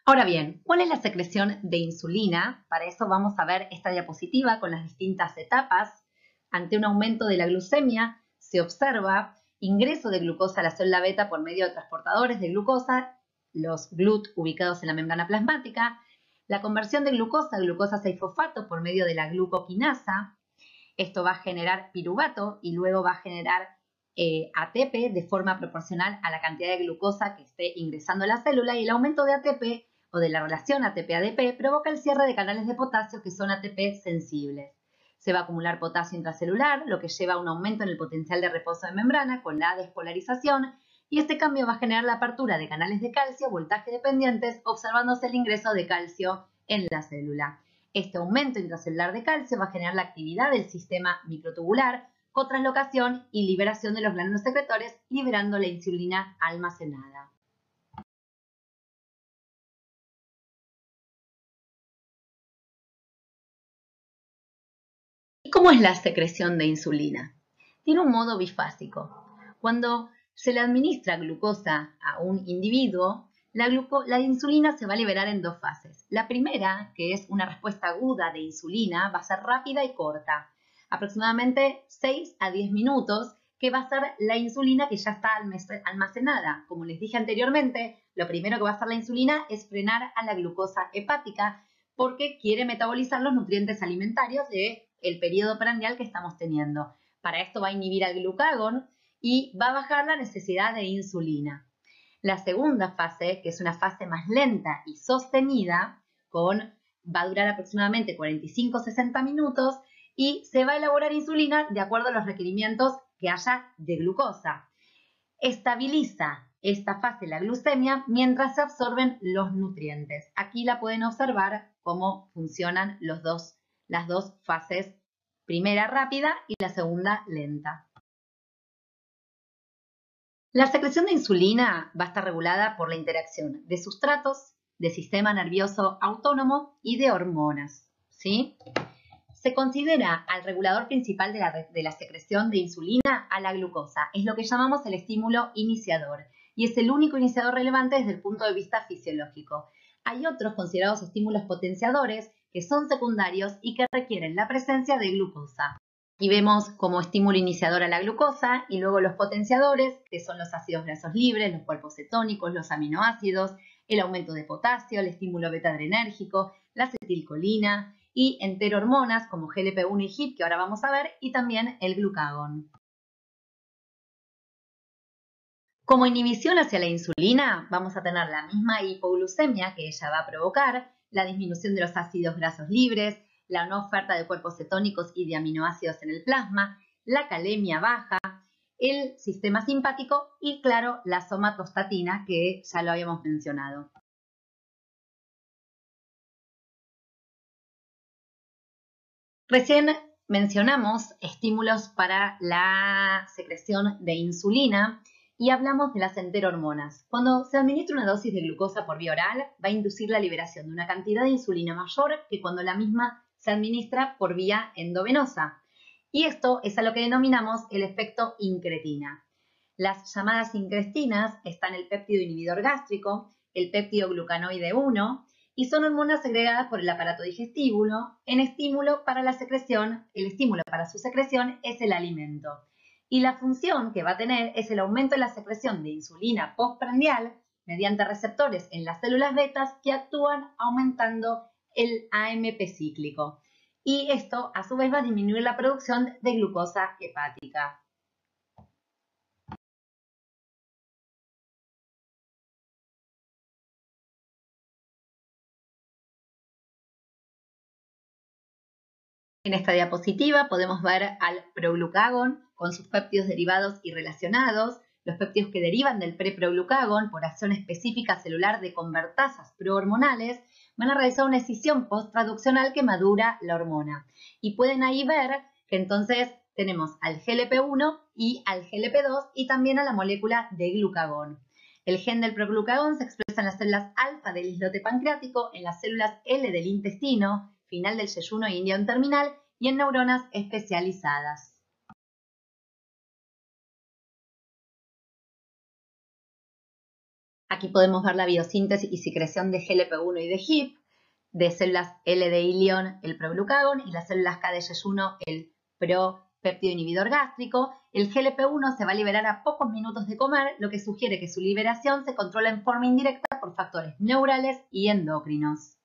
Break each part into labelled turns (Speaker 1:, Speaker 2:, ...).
Speaker 1: Ahora bien, ¿cuál es la secreción de insulina? Para eso vamos a ver esta diapositiva con las distintas etapas. Ante un aumento de la glucemia, se observa ingreso de glucosa a la célula beta por medio de transportadores de glucosa, los GLUT ubicados en la membrana plasmática, la conversión de glucosa a glucosa 6-fosfato por medio de la glucoquinasa. Esto va a generar piruvato y luego va a generar ATP de forma proporcional a la cantidad de glucosa que esté ingresando a la célula, y el aumento de ATP o de la relación ATP-ADP provoca el cierre de canales de potasio que son ATP sensibles. Se va a acumular potasio intracelular, lo que lleva a un aumento en el potencial de reposo de membrana con la despolarización, y este cambio va a generar la apertura de canales de calcio voltaje dependientes, observándose el ingreso de calcio en la célula. Este aumento intracelular de calcio va a generar la actividad del sistema microtubular, cotranslocación y liberación de los gránulos secretores, liberando la insulina almacenada. ¿Y cómo es la secreción de insulina? Tiene un modo bifásico. Cuando se le administra glucosa a un individuo, la insulina se va a liberar en dos fases. La primera, que es una respuesta aguda de insulina, va a ser rápida y corta, aproximadamente 6 a 10 minutos, que va a ser la insulina que ya está almacenada. Como les dije anteriormente, lo primero que va a hacer la insulina es frenar a la glucosa hepática porque quiere metabolizar los nutrientes alimentarios del periodo prandial que estamos teniendo. Para esto va a inhibir al glucagón y va a bajar la necesidad de insulina. La segunda fase, que es una fase más lenta y sostenida, va a durar aproximadamente 45-60 minutos y se va a elaborar insulina de acuerdo a los requerimientos que haya de glucosa. Estabiliza esta fase la glucemia mientras se absorben los nutrientes. Aquí la pueden observar cómo funcionan las dos fases, primera rápida y la segunda lenta. La secreción de insulina va a estar regulada por la interacción de sustratos, de sistema nervioso autónomo y de hormonas, ¿sí? Se considera al regulador principal de la secreción de insulina a la glucosa. Es lo que llamamos el estímulo iniciador y es el único iniciador relevante desde el punto de vista fisiológico. Hay otros considerados estímulos potenciadores que son secundarios y que requieren la presencia de glucosa. Aquí vemos como estímulo iniciador a la glucosa y luego los potenciadores, que son los ácidos grasos libres, los cuerpos cetónicos, los aminoácidos, el aumento de potasio, el estímulo beta-adrenérgico, la acetilcolina y enterohormonas como GLP-1 y GIP, que ahora vamos a ver, y también el glucagón. Como inhibición hacia la insulina, vamos a tener la misma hipoglucemia que ella va a provocar, la disminución de los ácidos grasos libres, la no oferta de cuerpos cetónicos y de aminoácidos en el plasma, la calemia baja, el sistema simpático y, claro, la somatostatina, que ya lo habíamos mencionado. Recién mencionamos estímulos para la secreción de insulina y hablamos de las enterohormonas. Cuando se administra una dosis de glucosa por vía oral, va a inducir la liberación de una cantidad de insulina mayor que cuando la misma se administra por vía endovenosa. Y esto es a lo que denominamos el efecto incretina. Las llamadas incretinas están el péptido inhibidor gástrico, el péptido glucanoide 1, y son hormonas segregadas por el aparato digestivo en estímulo para la secreción. El estímulo para su secreción es el alimento. Y la función que va a tener es el aumento de la secreción de insulina postprandial mediante receptores en las células betas que actúan aumentando el AMP cíclico. Y esto a su vez va a disminuir la producción de glucosa hepática. En esta diapositiva podemos ver al proglucagón con sus péptidos derivados y relacionados, los péptidos que derivan del preproglucagón por acción específica celular de convertasas prohormonales van a realizar una escisión posttraduccional que madura la hormona. Y pueden ahí ver que entonces tenemos al GLP-1 y al GLP-2 y también a la molécula de glucagón. El gen del proglucagón se expresa en las células alfa del islote pancreático, en las células L del intestino, final del yeyuno índion terminal y en neuronas especializadas. Aquí podemos ver la biosíntesis y secreción de GLP-1 y de HIP, de células L de ilión, el proglucagón, y las células K de yeyuno, el propéptido inhibidor gástrico. El GLP-1 se va a liberar a pocos minutos de comer, lo que sugiere que su liberación se controla en forma indirecta por factores neurales y endocrinos.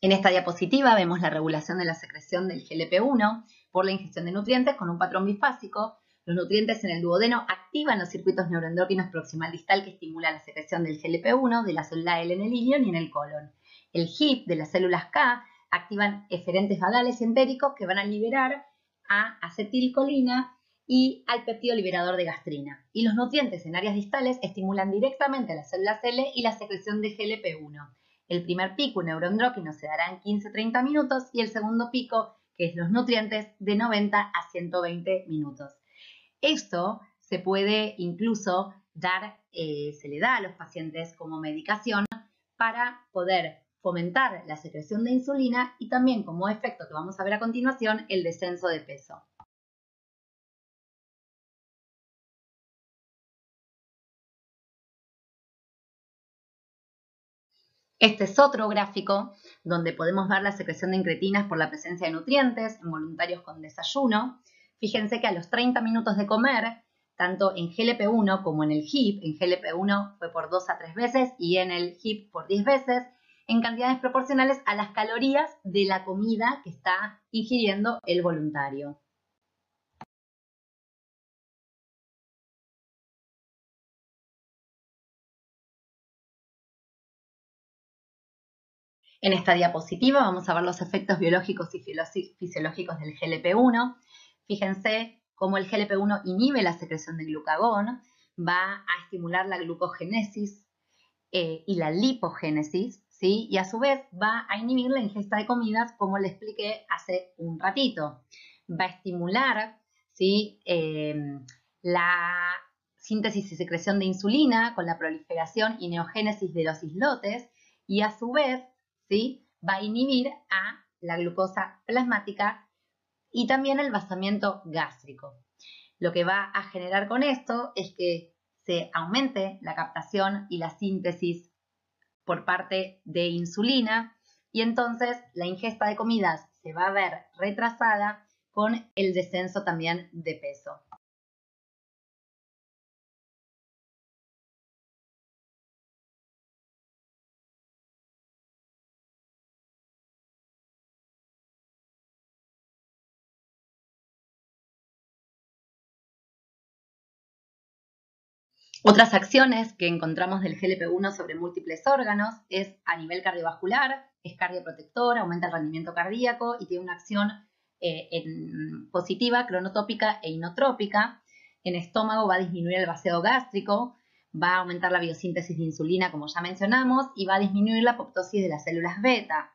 Speaker 1: En esta diapositiva vemos la regulación de la secreción del GLP-1 por la ingestión de nutrientes con un patrón bifásico. Los nutrientes en el duodeno activan los circuitos neuroendocrinos proximal distal que estimulan la secreción del GLP-1 de la célula L en el ilion y en el colon. El HIP de las células K activan eferentes vagales y entéricos que van a liberar a acetilcolina y al péptido liberador de gastrina. Y los nutrientes en áreas distales estimulan directamente a las células L y la secreción de GLP-1. El primer pico neuroendocrino se dará en 15-30 minutos y el segundo pico, que es los nutrientes, de 90 a 120 minutos. Esto se puede incluso dar, se le da a los pacientes como medicación para poder fomentar la secreción de insulina y también como efecto que vamos a ver a continuación el descenso de peso. Este es otro gráfico donde podemos ver la secreción de incretinas por la presencia de nutrientes en voluntarios con desayuno. Fíjense que a los 30 minutos de comer, tanto en GLP-1 como en el HIP, en GLP-1 fue por 2 a 3 veces y en el HIP por 10 veces, en cantidades proporcionales a las calorías de la comida que está ingiriendo el voluntario. En esta diapositiva vamos a ver los efectos biológicos y fisiológicos del GLP-1. Fíjense cómo el GLP-1 inhibe la secreción de glucagón, va a estimular la glucogénesis y la lipogénesis, ¿sí? Y a su vez va a inhibir la ingesta de comidas, como le expliqué hace un ratito. Va a estimular, ¿sí? La síntesis y secreción de insulina con la proliferación y neogénesis de los islotes y a su vez, ¿sí? Va a inhibir a la glucosa plasmática y también el vaciamiento gástrico. Lo que va a generar con esto es que se aumente la captación y la síntesis por parte de insulina y entonces la ingesta de comidas se va a ver retrasada con el descenso también de peso. Otras acciones que encontramos del GLP-1 sobre múltiples órganos es a nivel cardiovascular, es cardioprotector, aumenta el rendimiento cardíaco y tiene una acción positiva, cronotópica e inotrópica. En estómago va a disminuir el vacío gástrico, va a aumentar la biosíntesis de insulina, como ya mencionamos, y va a disminuir la apoptosis de las células beta.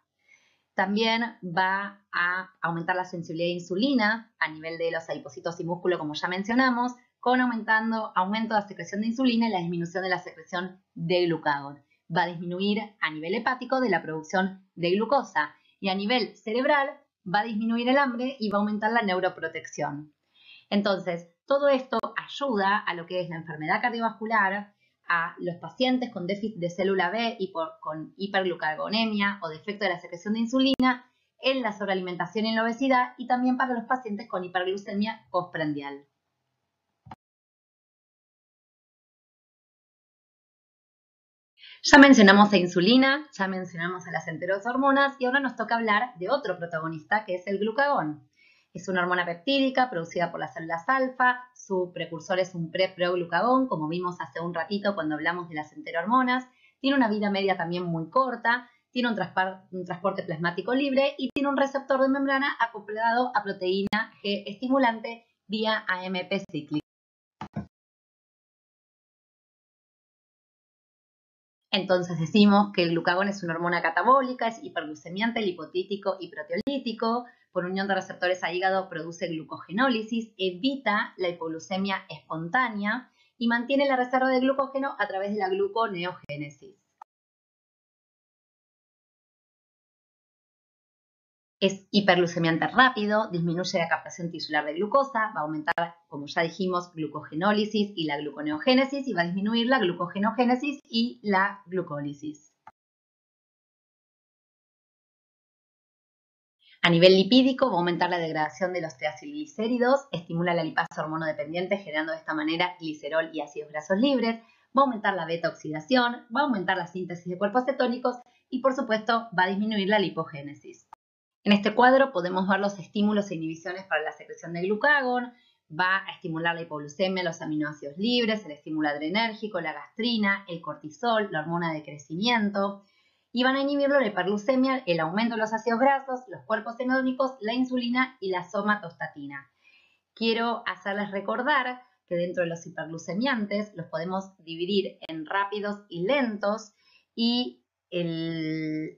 Speaker 1: También va a aumentar la sensibilidad de insulina a nivel de los adipocitos y músculo, como ya mencionamos, con aumento de la secreción de insulina y la disminución de la secreción de glucagón. Va a disminuir a nivel hepático de la producción de glucosa y a nivel cerebral va a disminuir el hambre y va a aumentar la neuroprotección. Entonces, todo esto ayuda a lo que es la enfermedad cardiovascular, a los pacientes con déficit de célula B y con hiperglucagonemia o defecto de la secreción de insulina, en la sobrealimentación y en la obesidad y también para los pacientes con hiperglucemia postprandial. Ya mencionamos a insulina, ya mencionamos a las enterohormonas y ahora nos toca hablar de otro protagonista que es el glucagón. Es una hormona peptídica producida por las células alfa, su precursor es un pre-proglucagón, como vimos hace un ratito cuando hablamos de las enterohormonas. Tiene una vida media también muy corta, tiene un transporte plasmático libre y tiene un receptor de membrana acoplado a proteína G estimulante vía AMP cíclica. Entonces decimos que el glucagón es una hormona catabólica, es hiperglucemiante, lipotítico y proteolítico. Por unión de receptores a hígado produce glucogenólisis, evita la hipoglucemia espontánea y mantiene la reserva de glucógeno a través de la gluconeogénesis. Es hiperglucemiante rápido, disminuye la captación tisular de glucosa, va a aumentar, como ya dijimos, glucogenólisis y la gluconeogénesis y va a disminuir la glucogenogénesis y la glucólisis. A nivel lipídico va a aumentar la degradación de los triacilglicéridos, estimula la lipasa hormonodependiente generando de esta manera glicerol y ácidos grasos libres, va a aumentar la beta-oxidación, va a aumentar la síntesis de cuerpos cetónicos y por supuesto va a disminuir la lipogénesis. En este cuadro podemos ver los estímulos e inhibiciones para la secreción de glucagón, va a estimular la hipoglucemia, los aminoácidos libres, el estímulo adrenérgico, la gastrina, el cortisol, la hormona de crecimiento, y van a inhibirlo la hiperglucemia, el aumento de los ácidos grasos, los cuerpos cetónicos, la insulina y la somatostatina. Quiero hacerles recordar que dentro de los hiperglucemiantes los podemos dividir en rápidos y lentos y el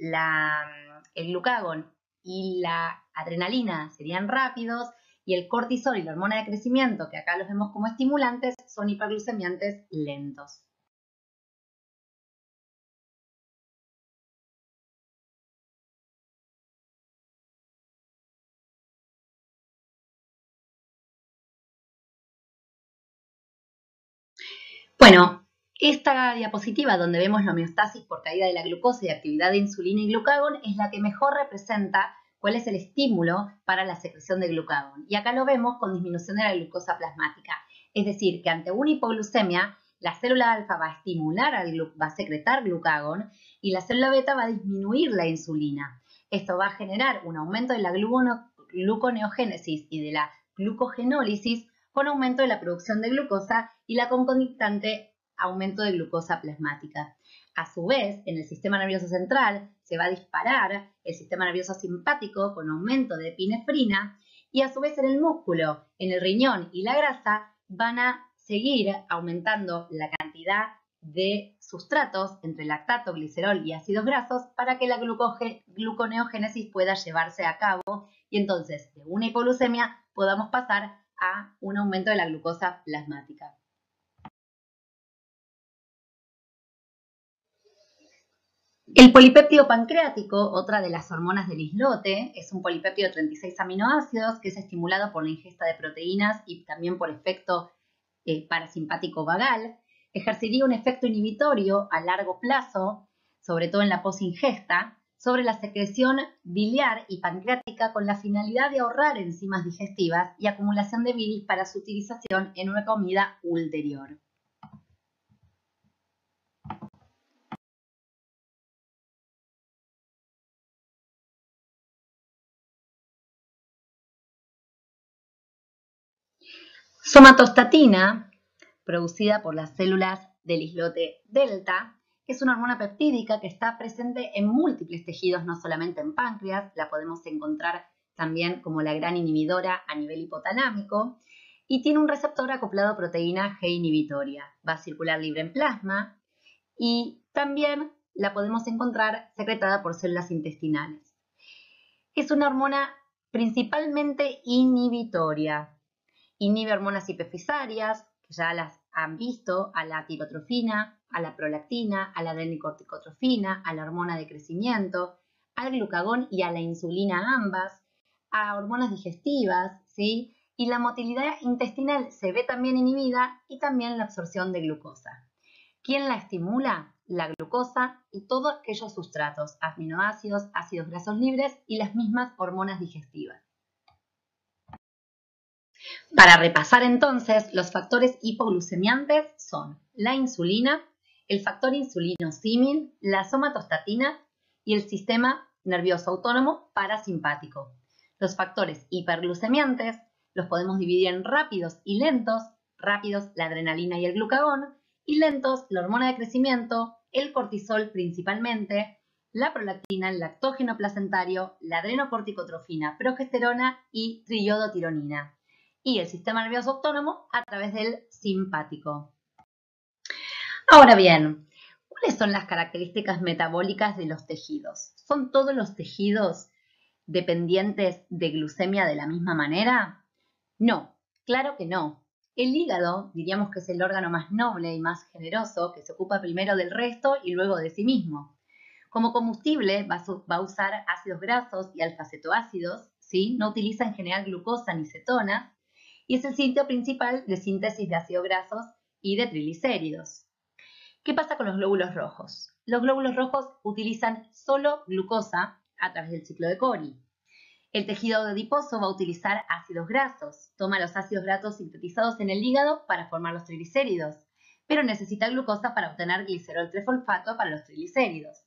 Speaker 1: glucagón y la adrenalina serían rápidos y el cortisol y la hormona de crecimiento, que acá los vemos como estimulantes, son hiperglucemiantes lentos. Bueno, esta diapositiva donde vemos la homeostasis por caída de la glucosa y actividad de insulina y glucagón es la que mejor representa cuál es el estímulo para la secreción de glucagón. Y acá lo vemos con disminución de la glucosa plasmática. Es decir, que ante una hipoglucemia, la célula alfa va a estimular, va a secretar glucagón y la célula beta va a disminuir la insulina. Esto va a generar un aumento de la gluconeogénesis y de la glucogenólisis con aumento de la producción de glucosa y la concomitante aumento de glucosa plasmática. A su vez, en el sistema nervioso central se va a disparar el sistema nervioso simpático con aumento de epinefrina y a su vez en el músculo, en el riñón y la grasa van a seguir aumentando la cantidad de sustratos entre lactato, glicerol y ácidos grasos para que la gluconeogénesis pueda llevarse a cabo y entonces de una hipoglucemia podamos pasar a un aumento de la glucosa plasmática. El polipéptido pancreático, otra de las hormonas del islote, es un polipéptido de 36 aminoácidos que es estimulado por la ingesta de proteínas y también por efecto parasimpático vagal. Ejercería un efecto inhibitorio a largo plazo, sobre todo en la posingesta, sobre la secreción biliar y pancreática con la finalidad de ahorrar enzimas digestivas y acumulación de bilis para su utilización en una comida ulterior. Somatostatina, producida por las células del islote delta, es una hormona peptídica que está presente en múltiples tejidos, no solamente en páncreas, la podemos encontrar también como la gran inhibidora a nivel hipotalámico, y tiene un receptor acoplado a proteína G inhibitoria. Va a circular libre en plasma y también la podemos encontrar secretada por células intestinales. Es una hormona principalmente inhibitoria. Inhibe hormonas hipofisarias, que ya las han visto, a la tirotrofina, a la prolactina, a la adrenocorticotrofina, a la hormona de crecimiento, al glucagón y a la insulina ambas, a hormonas digestivas, ¿sí? Y la motilidad intestinal se ve también inhibida y también la absorción de glucosa. ¿Quién la estimula? La glucosa y todos aquellos sustratos, aminoácidos, ácidos grasos libres y las mismas hormonas digestivas. Para repasar entonces, los factores hipoglucemiantes son la insulina, el factor insulino-símil, la somatostatina y el sistema nervioso autónomo parasimpático. Los factores hiperglucemiantes los podemos dividir en rápidos y lentos. Rápidos, la adrenalina y el glucagón, y lentos, la hormona de crecimiento, el cortisol principalmente, la prolactina, el lactógeno placentario, la adrenocorticotrofina, progesterona y triiodotironina. Y el sistema nervioso autónomo a través del simpático. Ahora bien, ¿cuáles son las características metabólicas de los tejidos? ¿Son todos los tejidos dependientes de glucemia de la misma manera? No, claro que no. El hígado, diríamos que es el órgano más noble y más generoso, que se ocupa primero del resto y luego de sí mismo. Como combustible va a usar ácidos grasos y alfa-cetoácidos, ¿sí? No utiliza en general glucosa ni cetonas, y es el sitio principal de síntesis de ácidos grasos y de triglicéridos. ¿Qué pasa con los glóbulos rojos? Los glóbulos rojos utilizan solo glucosa a través del ciclo de Cori. El tejido adiposo va a utilizar ácidos grasos, toma los ácidos grasos sintetizados en el hígado para formar los triglicéridos, pero necesita glucosa para obtener glicerol trifosfato para los triglicéridos.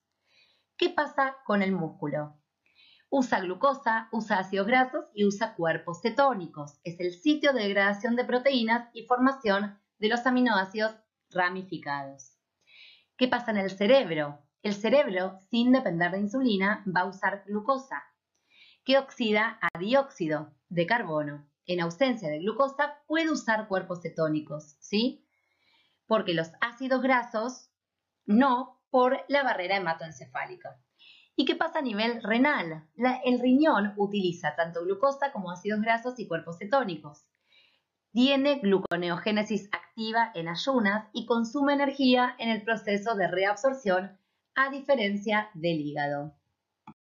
Speaker 1: ¿Qué pasa con el músculo? Usa glucosa, usa ácidos grasos y usa cuerpos cetónicos. Es el sitio de degradación de proteínas y formación de los aminoácidos ramificados. ¿Qué pasa en el cerebro? El cerebro, sin depender de insulina, va a usar glucosa, que oxida a dióxido de carbono. En ausencia de glucosa, puede usar cuerpos cetónicos, ¿sí? Porque los ácidos grasos no, por la barrera hematoencefálica. ¿Y qué pasa a nivel renal? El riñón utiliza tanto glucosa como ácidos grasos y cuerpos cetónicos. Tiene gluconeogénesis activa en ayunas y consume energía en el proceso de reabsorción, a diferencia del hígado.